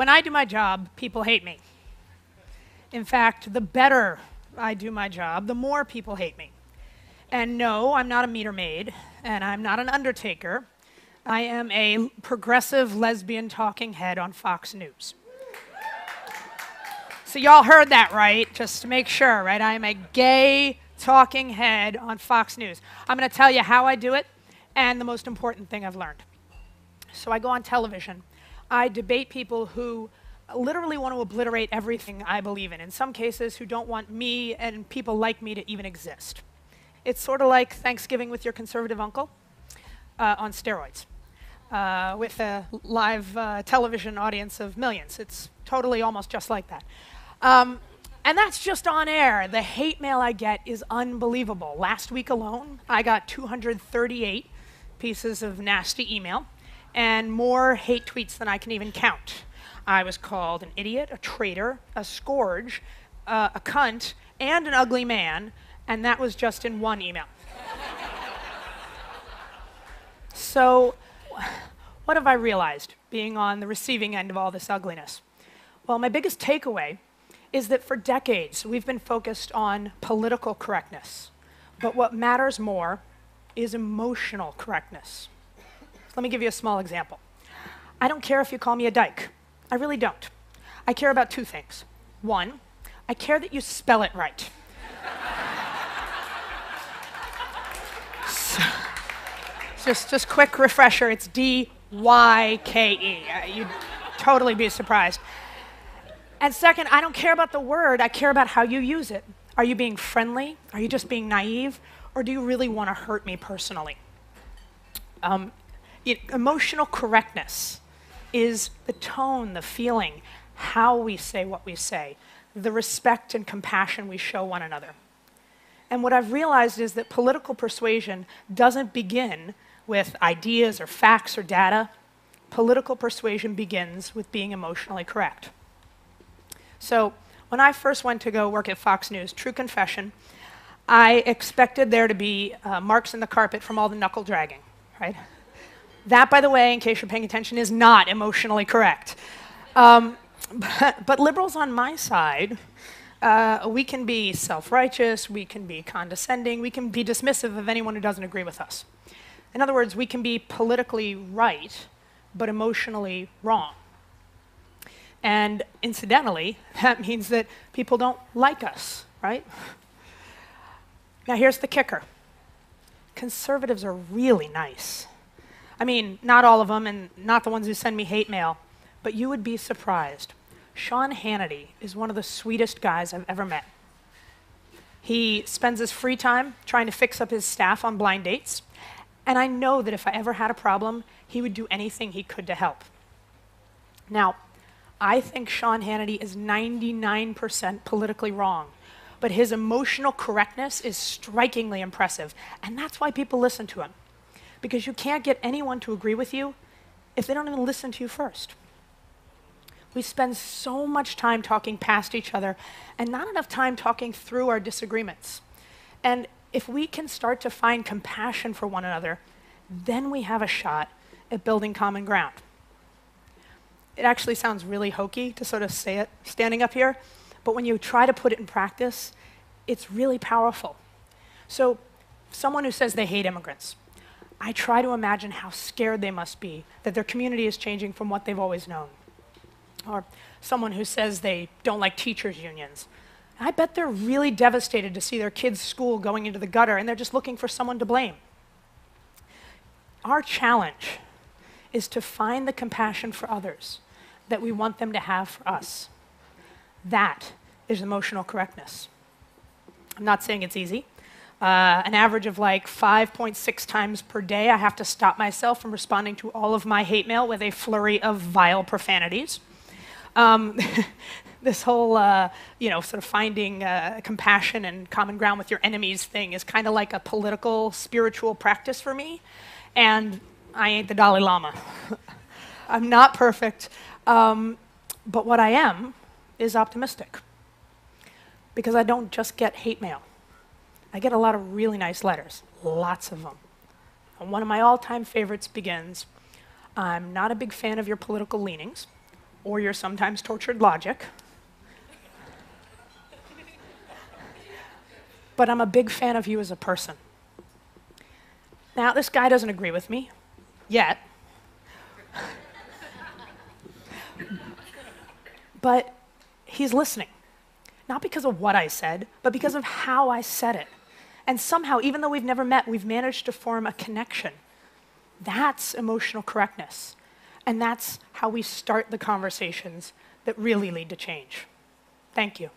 when I do my job, people hate me. In fact, the better I do my job, the more people hate me. And no, I'm not a meter maid, and I'm not an undertaker. I am a progressive lesbian talking head on Fox News. So y'all heard that right, just to make sure, right? I am a gay talking head on Fox News. I'm going to tell you how I do it and the most important thing I've learned. So I go on television. I debate people who literally want to obliterate everything I believe in some cases who don't want me and people like me to even exist. It's sort of like Thanksgiving with your conservative uncle on steroids with a live television audience of millions. It's totally almost just like that. And that's just on air. The hate mail I get is unbelievable. Last week alone, I got 238 pieces of nasty email and more hate tweets than I can even count. I was called an idiot, a traitor, a scourge, a cunt, and an ugly man, and that was just in one email. So, what have I realized being on the receiving end of all this ugliness? Well, my biggest takeaway is that for decades we've been focused on political correctness, but what matters more is emotional correctness. Let me give you a small example. I don't care if you call me a dyke. I really don't. I care about two things. One, I care that you spell it right. Just quick refresher, it's D-Y-K-E. You'd totally be surprised. And second, I don't care about the word, I care about how you use it. Are you being friendly? Are you just being naive? Or do you really want to hurt me personally? Emotional correctness is the tone, the feeling, how we say what we say, the respect and compassion we show one another. And what I've realized is that political persuasion doesn't begin with ideas or facts or data. Political persuasion begins with being emotionally correct. So when I first went to go work at Fox News, true confession, I expected there to be marks in the carpet from all the knuckle dragging, right? That, by the way, in case you're paying attention, is not emotionally correct. But liberals on my side, we can be self-righteous, we can be condescending, we can be dismissive of anyone who doesn't agree with us. In other words, we can be politically right, but emotionally wrong. And incidentally, that means that people don't like us, right? Now here's the kicker. Conservatives are really nice. I mean, not all of them, and not the ones who send me hate mail, but you would be surprised. Sean Hannity is one of the sweetest guys I've ever met. He spends his free time trying to fix up his staff on blind dates, and I know that if I ever had a problem, he would do anything he could to help. Now, I think Sean Hannity is 99% politically wrong, but his emotional correctness is strikingly impressive, and that's why people listen to him. Because you can't get anyone to agree with you if they don't even listen to you first. We spend so much time talking past each other and not enough time talking through our disagreements. And if we can start to find compassion for one another, then we have a shot at building common ground. It actually sounds really hokey to sort of say it standing up here, but when you try to put it in practice, it's really powerful. So someone who says they hate immigrants, I try to imagine how scared they must be that their community is changing from what they've always known. Or someone who says they don't like teachers' unions. I bet they're really devastated to see their kids' school going into the gutter and they're just looking for someone to blame. Our challenge is to find the compassion for others that we want them to have for us. That is emotional correctness. I'm not saying it's easy. An average of like 5.6 times per day, I have to stop myself from responding to all of my hate mail with a flurry of vile profanities. This whole, sort of finding compassion and common ground with your enemies thing is kind of like a political, spiritual practice for me, and I ain't the Dalai Lama. I'm not perfect, but what I am is optimistic, because I don't just get hate mail. I get a lot of really nice letters, lots of them. And one of my all-time favorites begins, I'm not a big fan of your political leanings, or your sometimes tortured logic. But I'm a big fan of you as a person. Now, this guy doesn't agree with me, yet. But he's listening. Not because of what I said, but because of how I said it. And somehow, even though we've never met, we've managed to form a connection. That's emotional correctness. And that's how we start the conversations that really lead to change. Thank you.